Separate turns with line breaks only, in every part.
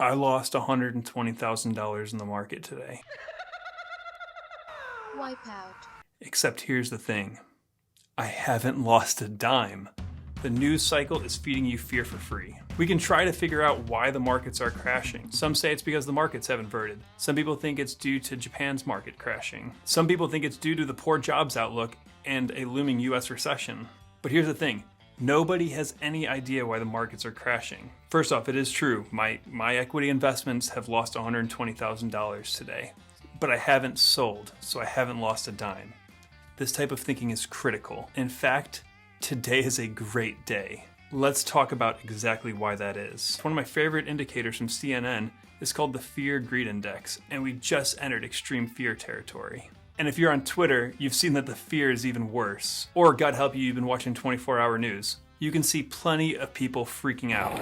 I lost $120,000 in the market today.
Wipeout.
Except here's the thing. I haven't lost a dime. The news cycle is feeding you fear for free. We can try to figure out why the markets are crashing. Some say it's because the markets have inverted. Some people think it's due to Japan's market crashing. Some people think it's due to the poor jobs outlook and a looming US recession. But here's the thing. Nobody has any idea why the markets are crashing. First off, it is true. My equity investments have lost $120,000 today. But I haven't sold, so I haven't lost a dime. This type of thinking is critical. In fact, today is a great day. Let's talk about exactly why that is. One of my favorite indicators from CNN is called the Fear Greed Index, and we just entered extreme fear territory. And if you're on Twitter, you've seen that the fear is even worse. Or God help you, you've been watching 24-hour news. You can see plenty of people freaking out.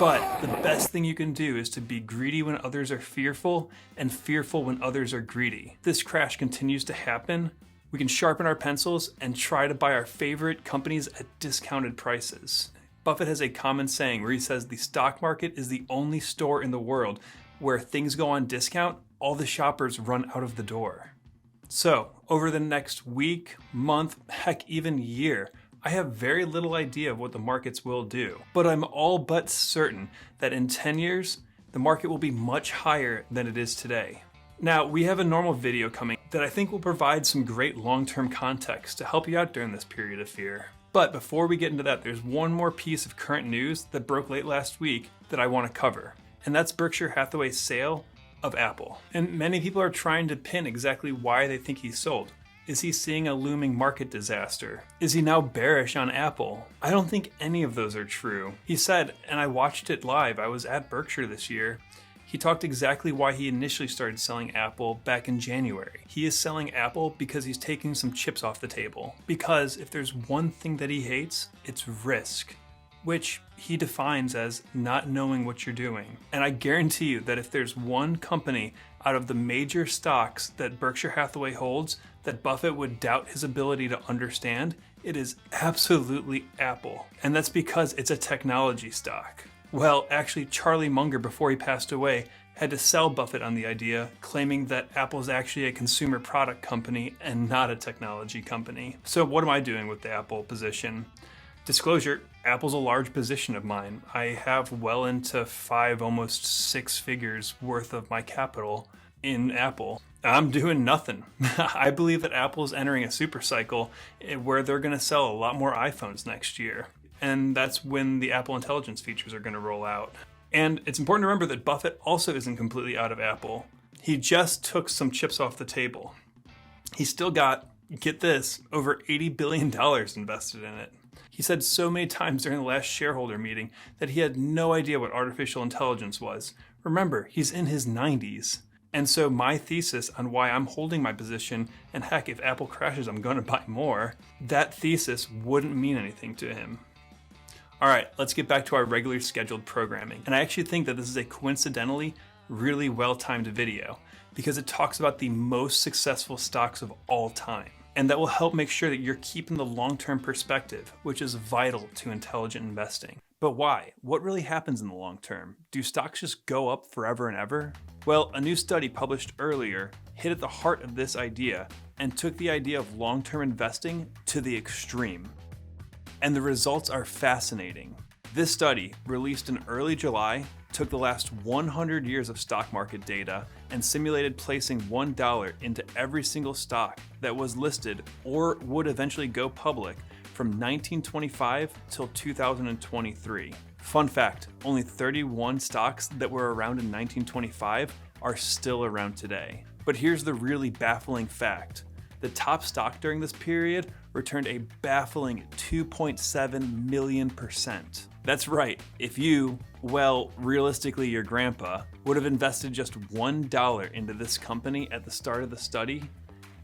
But the best thing you can do is to be greedy when others are fearful and fearful when others are greedy. If this crash continues to happen, we can sharpen our pencils and try to buy our favorite companies at discounted prices. Buffett has a common saying where he says the stock market is the only store in the world where things go on discount, all the shoppers run out of the door. So, over the next week, month, heck, even year, I have very little idea of what the markets will do. But I'm all but certain that in 10 years, the market will be much higher than it is today. Now, we have a normal video coming that I think will provide some great long-term context to help you out during this period of fear. But before we get into that, there's one more piece of current news that broke late last week that I want to cover. And that's Berkshire Hathaway's sale of Apple. And many people are trying to pin exactly why they think he sold. Is he seeing a looming market disaster? Is he now bearish on Apple? I don't think any of those are true. He said, and I watched it live, I was at Berkshire this year, he talked exactly why he initially started selling Apple back in January. He is selling Apple because he's taking some chips off the table. Because if there's one thing that he hates, it's risk, which he defines as not knowing what you're doing. And I guarantee you that if there's one company out of the major stocks that Berkshire Hathaway holds that Buffett would doubt his ability to understand, it is absolutely Apple. And that's because it's a technology stock. Well, actually, Charlie Munger, before he passed away, had to sell Buffett on the idea, claiming that Apple's actually a consumer product company and not a technology company. So what am I doing with the Apple position? Disclosure, Apple's a large position of mine. I have well into 5, almost 6 figures worth of my capital in Apple. I'm doing nothing. I believe that Apple's entering a super cycle where they're going to sell a lot more iPhones next year. And that's when the Apple Intelligence features are going to roll out. And it's important to remember that Buffett also isn't completely out of Apple. He just took some chips off the table. He's still got, get this, over $80 billion invested in it. He said so many times during the last shareholder meeting that he had no idea what artificial intelligence was. Remember, he's in his 90s. And so my thesis on why I'm holding my position, and heck, if Apple crashes, I'm going to buy more, that thesis wouldn't mean anything to him. All right, let's get back to our regularly scheduled programming. And I actually think that this is a coincidentally really well-timed video because it talks about the most successful stocks of all time. And that will help make sure that you're keeping the long-term perspective, which is vital to intelligent investing. But why? What really happens in the long term? Do stocks just go up forever and ever? Well, a new study published earlier hit at the heart of this idea and took the idea of long-term investing to the extreme. And the results are fascinating. This study, released in early July, took the last 100 years of stock market data and simulated placing $1 into every single stock that was listed or would eventually go public from 1925 till 2023. Fun fact, only 31 stocks that were around in 1925 are still around today. But here's the really baffling fact. The top stock during this period returned a baffling 2.7 million %. That's right, if you, well, realistically your grandpa, would have invested just $1 into this company at the start of the study,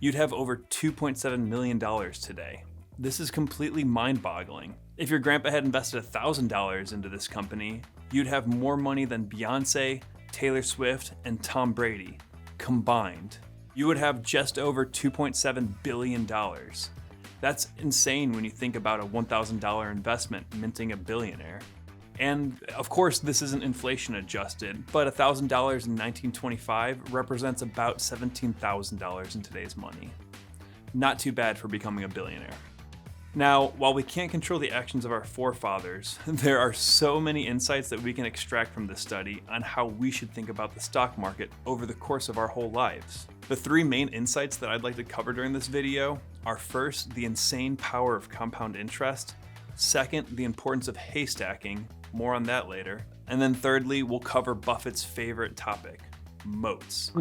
you'd have over $2.7 million today. This is completely mind-boggling. If your grandpa had invested $1,000 into this company, you'd have more money than Beyonce, Taylor Swift, and Tom Brady combined. You would have just over $2.7 billion. That's insane when you think about a $1,000 investment minting a billionaire. And of course, this isn't inflation adjusted, but $1,000 in 1925 represents about $17,000 in today's money. Not too bad for becoming a billionaire. Now, while we can't control the actions of our forefathers, there are so many insights that we can extract from this study on how we should think about the stock market over the course of our whole lives. The three main insights that I'd like to cover during this video are: first, the insane power of compound interest; second, the importance of haystacking, more on that later; and then thirdly, we'll cover Buffett's favorite topic, moats.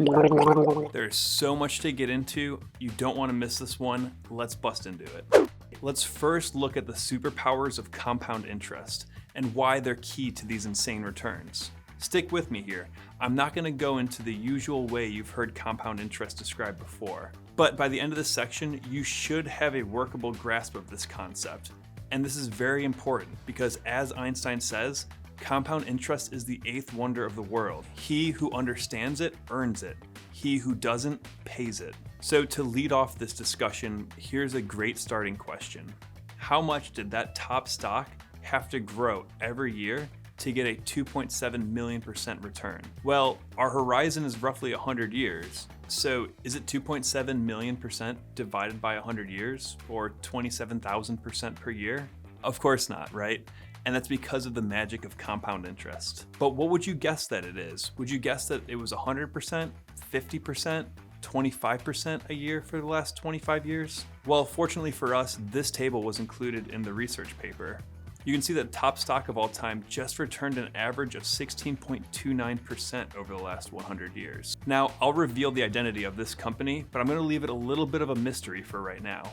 There's so much to get into, you don't want to miss this one. Let's bust into it. Let's first look at the superpowers of compound interest and why they're key to these insane returns. Stick with me here. I'm not going to go into the usual way you've heard compound interest described before, but by the end of this section, you should have a workable grasp of this concept. And this is very important because, as Einstein says, compound interest is the eighth wonder of the world. He who understands it earns it. He who doesn't pays it. So to lead off this discussion, here's a great starting question. How much did that top stock have to grow every year to get a 2.7 million% return? Well, our horizon is roughly 100 years. So is it 2.7 million% divided by 100 years, or 27,000% per year? Of course not, right? And that's because of the magic of compound interest. But what would you guess that it is? Would you guess that it was 100%, 50%, 25% a year for the last 25 years? Well, fortunately for us, this table was included in the research paper. You can see that top stock of all time just returned an average of 16.29% over the last 100 years. Now, I'll reveal the identity of this company, but I'm going to leave it a little bit of a mystery for right now.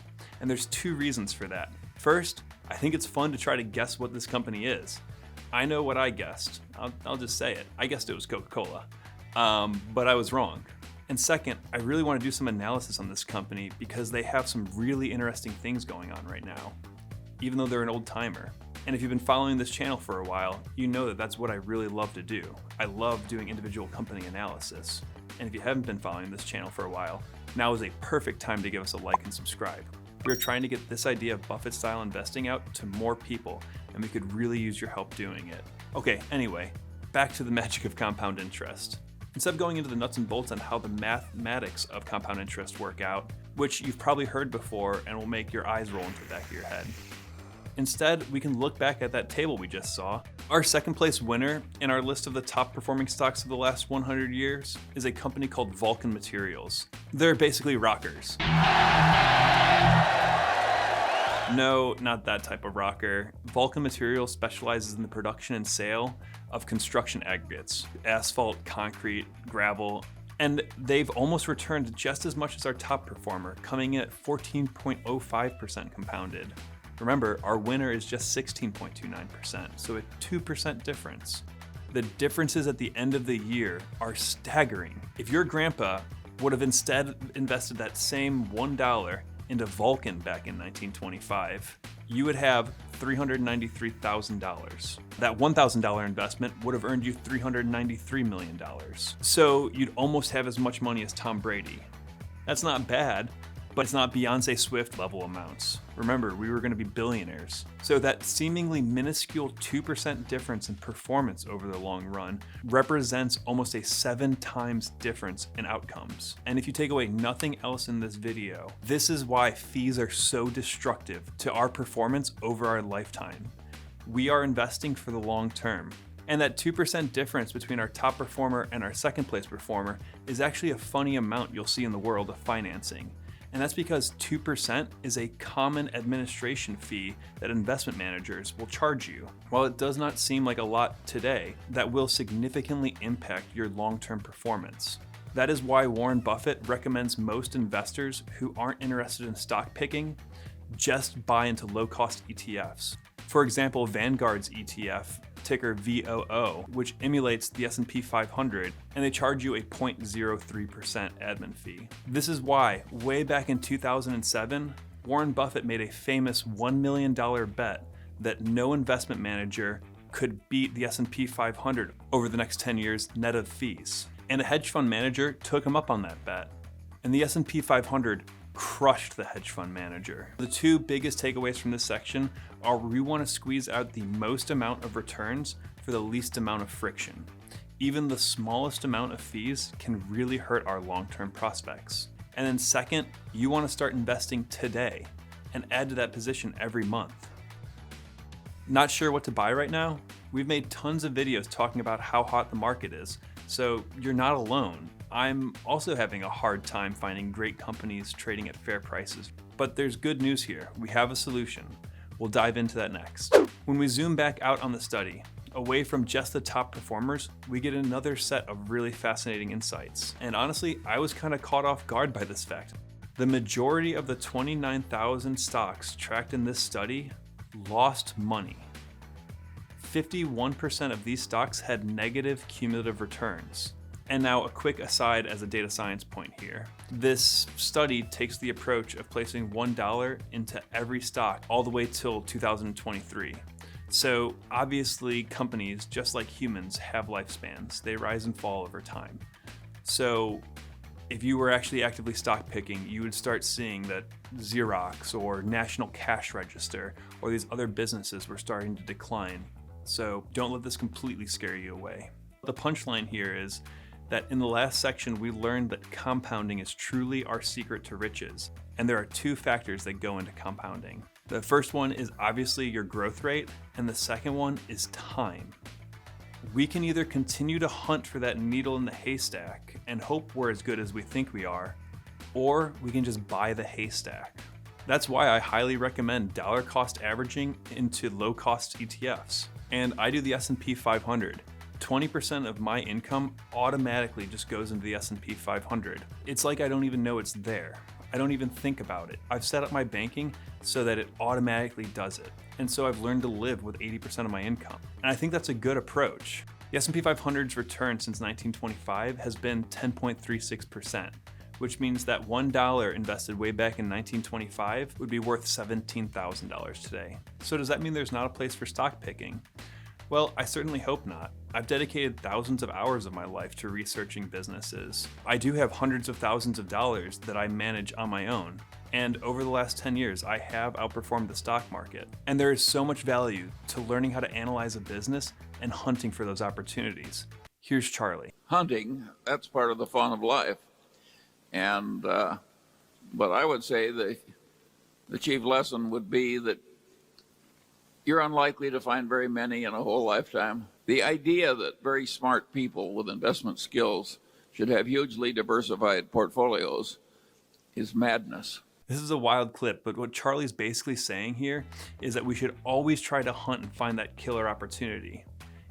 And there's two reasons for that. First, I think it's fun to try to guess what this company is. I know what I guessed. I'll just say it. I guessed it was Coca-Cola, but I was wrong. And second, I really want to do some analysis on this company because they have some really interesting things going on right now, even though they're an old timer. And if you've been following this channel for a while, you know that that's what I really love to do. I love doing individual company analysis. And if you haven't been following this channel for a while, now is a perfect time to give us a like and subscribe. We're trying to get this idea of Buffett style investing out to more people, and we could really use your help doing it. Okay, anyway, back to the magic of compound interest. Instead of going into the nuts and bolts on how the mathematics of compound interest work out, which you've probably heard before and will make your eyes roll into the back of your head, instead, we can look back at that table we just saw. Our second place winner in our list of the top performing stocks of the last 100 years is a company called Vulcan Materials. They're basically rockers. No, not that type of rocker. Vulcan Materials specializes in the production and sale of construction aggregates, asphalt, concrete, gravel, and they've almost returned just as much as our top performer, coming in at 14.05% compounded. Remember, our winner is just 16.29%, so a 2% difference. The differences at the end of the year are staggering. If your grandpa would have instead invested that same $1 into Vulcan back in 1925, you would have $393,000. That $1,000 investment would have earned you $393 million. So you'd almost have as much money as Tom Brady. That's not bad, but it's not Beyonce Swift level amounts. Remember, we were going to be billionaires. So that seemingly minuscule 2% difference in performance over the long run represents almost a 7 times difference in outcomes. And if you take away nothing else in this video, this is why fees are so destructive to our performance over our lifetime. We are investing for the long term. And that 2% difference between our top performer and our second place performer is actually a funny amount you'll see in the world of financing. And that's because 2% is a common administration fee that investment managers will charge you. While it does not seem like a lot today, that will significantly impact your long-term performance. That is why Warren Buffett recommends most investors who aren't interested in stock picking just buy into low-cost ETFs. For example, Vanguard's ETF, ticker VOO, which emulates the S&P 500, and they charge you a 0.03% admin fee. This is why, way back in 2007, Warren Buffett made a famous $1 million bet that no investment manager could beat the S&P 500 over the next 10 years net of fees. And a hedge fund manager took him up on that bet. And the S&P 500 crushed the hedge fund manager. The two biggest takeaways from this section are we want to squeeze out the most amount of returns for the least amount of friction. Even the smallest amount of fees can really hurt our long-term prospects. And then second, you want to start investing today and add to that position every month. Not sure what to buy right now? We've made tons of videos talking about how hot the market is, so you're not alone. I'm also having a hard time finding great companies trading at fair prices, but there's good news here. We have a solution. We'll dive into that next. When we zoom back out on the study, away from just the top performers, we get another set of really fascinating insights. And honestly, I was kind of caught off guard by this fact. The majority of the 29,000 stocks tracked in this study lost money. 51% of these stocks had negative cumulative returns. And now a quick aside as a data science point here. This study takes the approach of placing $1 into every stock all the way till 2023. So obviously companies, just like humans, have lifespans. They rise and fall over time. So if you were actually actively stock picking, you would start seeing that Xerox or National Cash Register or these other businesses were starting to decline. So don't let this completely scare you away. The punchline here is that in the last section, we learned that compounding is truly our secret to riches. And there are two factors that go into compounding. The first one is obviously your growth rate, and the second one is time. We can either continue to hunt for that needle in the haystack and hope we're as good as we think we are, or we can just buy the haystack. That's why I highly recommend dollar cost averaging into low cost ETFs. And I do the S&P 500. 20% of my income automatically just goes into the S&P 500. It's like I don't even know it's there. I don't even think about it. I've set up my banking so that it automatically does it. And so I've learned to live with 80% of my income. And I think that's a good approach. The S&P 500's return since 1925 has been 10.36%, which means that $1 invested way back in 1925 would be worth $17,000 today. So does that mean there's not a place for stock picking? Well, I certainly hope not. I've dedicated thousands of hours of my life to researching businesses. I do have hundreds of thousands of dollars that I manage on my own. And over the last 10 years, I have outperformed the stock market. And there is so much value to learning how to analyze a business and hunting for those opportunities. Here's Charlie.
Hunting, that's part of the fun of life. And but I would say the chief lesson would be that you're unlikely to find very many in a whole lifetime. The idea that very smart people with investment skills should have hugely diversified portfolios is madness.
This is a wild clip, but what Charlie's basically saying here is that we should always try to hunt and find that killer opportunity.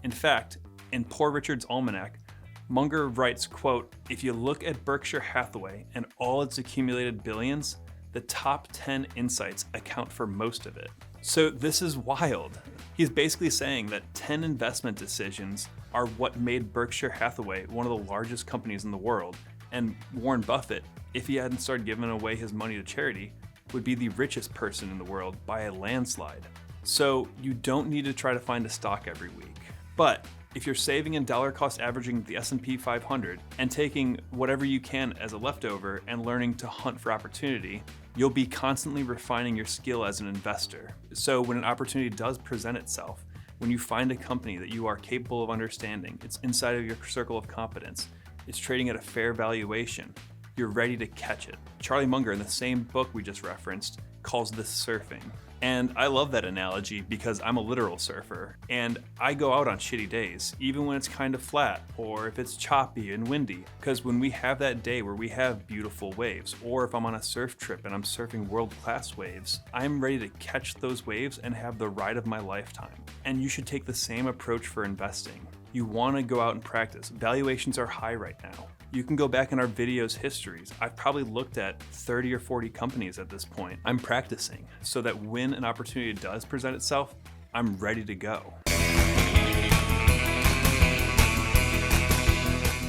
In fact, in Poor Richard's Almanac, Munger writes, quote, "If you look at Berkshire Hathaway and all its accumulated billions, the top 10 insights account for most of it." So this is wild. He's basically saying that 10 investment decisions are what made Berkshire Hathaway one of the largest companies in the world. And Warren Buffett, if he hadn't started giving away his money to charity, would be the richest person in the world by a landslide. So you don't need to try to find a stock every week. But if you're saving and dollar cost averaging the S&P 500 and taking whatever you can as a leftover and learning to hunt for opportunity, you'll be constantly refining your skill as an investor. So when an opportunity does present itself, when you find a company that you are capable of understanding, it's inside of your circle of competence, it's trading at a fair valuation, you're ready to catch it. Charlie Munger, in the same book we just referenced, calls this surfing. And I love that analogy because I'm a literal surfer and I go out on shitty days, even when it's kind of flat or if it's choppy and windy. Because when we have that day where we have beautiful waves, or if I'm on a surf trip and I'm surfing world-class waves, I'm ready to catch those waves and have the ride of my lifetime. And you should take the same approach for investing. You want to go out and practice. Valuations are high right now. You can go back in our videos histories. I've probably looked at 30 or 40 companies at this point. I'm practicing so that when an opportunity does present itself, I'm ready to go.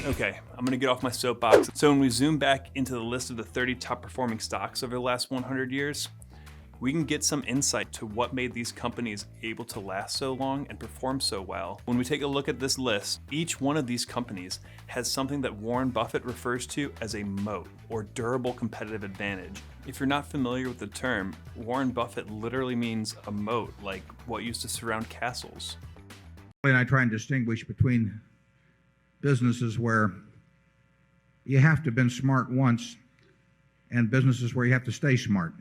Okay, I'm gonna get off my soapbox. So when we zoom back into the list of the 30 top performing stocks over the last 100 years, we can get some insight to what made these companies able to last so long and perform so well. When we take a look at this list, each one of these companies has something that Warren Buffett refers to as a moat, or durable competitive advantage. If you're not familiar with the term, Warren Buffett literally means a moat, like what used to surround castles.
And I try and distinguish between businesses where you have to have been smart once and businesses where you have to stay smart.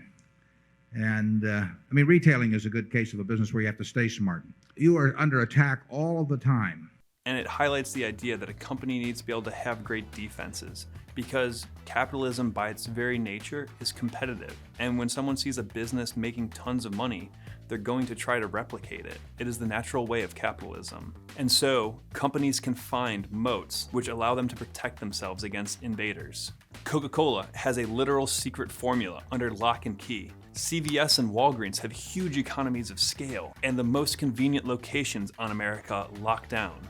And retailing is a good case of a business where you have to stay smart. You are under attack all of the time.
And it highlights the idea that a company needs to be able to have great defenses, because capitalism by its very nature is competitive. And when someone sees a business making tons of money, they're going to try to replicate it. It is the natural way of capitalism. And so companies can find moats which allow them to protect themselves against invaders. Coca-Cola has a literal secret formula under lock and key. CVS and Walgreens have huge economies of scale and the most convenient locations on America locked down.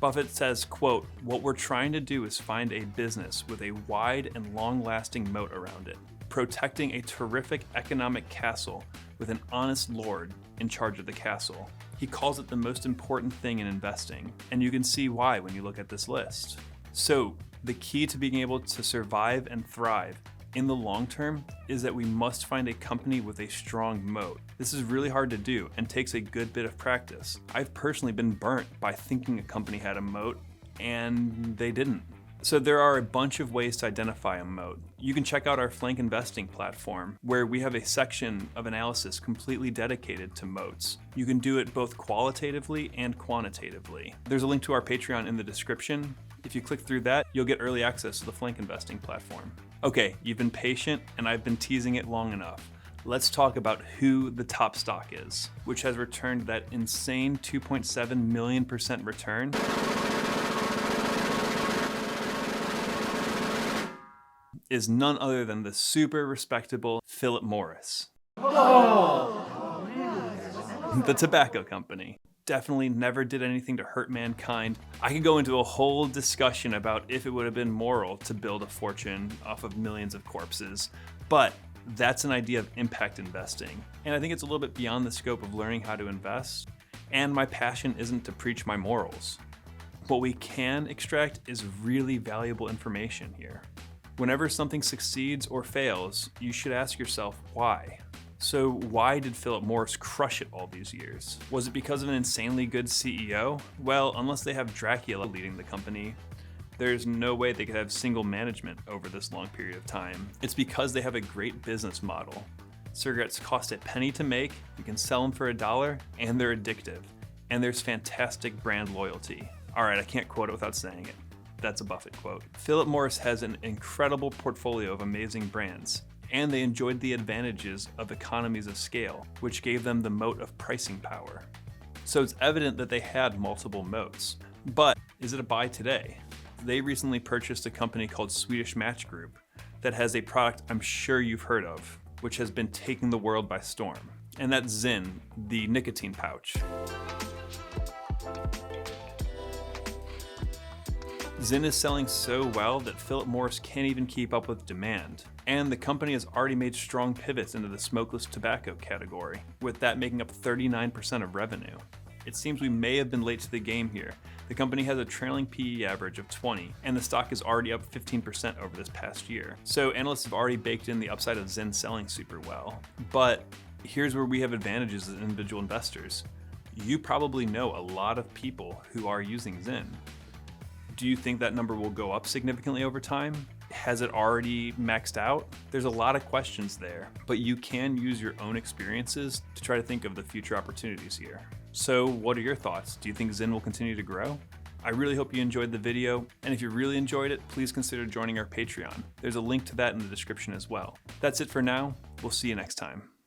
Buffett says, quote, "What we're trying to do is find a business with a wide and long-lasting moat around it, protecting a terrific economic castle with an honest lord in charge of the castle." He calls it the most important thing in investing, and you can see why when you look at this list. So, the key to being able to survive and thrive in the long term is that we must find a company with a strong moat. This is really hard to do and takes a good bit of practice. I've personally been burnt by thinking a company had a moat and they didn't. So there are a bunch of ways to identify a moat. You can check out our Flank Investing platform, where we have a section of analysis completely dedicated to moats. You can do it both qualitatively and quantitatively. There's a link to our Patreon in the description. If you click through that, you'll get early access to the Flank Investing platform. Okay, you've been patient and I've been teasing it long enough. Let's talk about who the top stock is, which has returned that insane 2.7 million% return. Is none other than the super respectable Philip Morris. The tobacco company. Definitely never did anything to hurt mankind. I could go into a whole discussion about if it would have been moral to build a fortune off of millions of corpses, but that's an idea of impact investing. And I think it's a little bit beyond the scope of learning how to invest. And my passion isn't to preach my morals. What we can extract is really valuable information here. Whenever something succeeds or fails, you should ask yourself why. So why did Philip Morris crush it all these years? Was it because of an insanely good CEO? Well, unless they have Dracula leading the company, there's no way they could have single management over this long period of time. It's because they have a great business model. Cigarettes cost a penny to make, you can sell them for $1, and they're addictive. And there's fantastic brand loyalty. All right, I can't quote it without saying it. That's a Buffett quote. Philip Morris has an incredible portfolio of amazing brands, and they enjoyed the advantages of economies of scale, which gave them the moat of pricing power. So it's evident that they had multiple moats. But is it a buy today? They recently purchased a company called Swedish Match Group that has a product I'm sure you've heard of, which has been taking the world by storm. And that's Zyn, the nicotine pouch. Zyn is selling so well that Philip Morris can't even keep up with demand. And the company has already made strong pivots into the smokeless tobacco category, with that making up 39% of revenue. It seems we may have been late to the game here. The company has a trailing PE average of 20, and the stock is already up 15% over this past year. So analysts have already baked in the upside of Zyn selling super well. But here's where we have advantages as individual investors. You probably know a lot of people who are using Zyn. Do you think that number will go up significantly over time? Has it already maxed out? There's a lot of questions there, but you can use your own experiences to try to think of the future opportunities here. So what are your thoughts? Do you think Zyn will continue to grow? I really hope you enjoyed the video, and if you really enjoyed it, please consider joining our Patreon. There's a link to that in the description as well. That's it for now. We'll see you next time.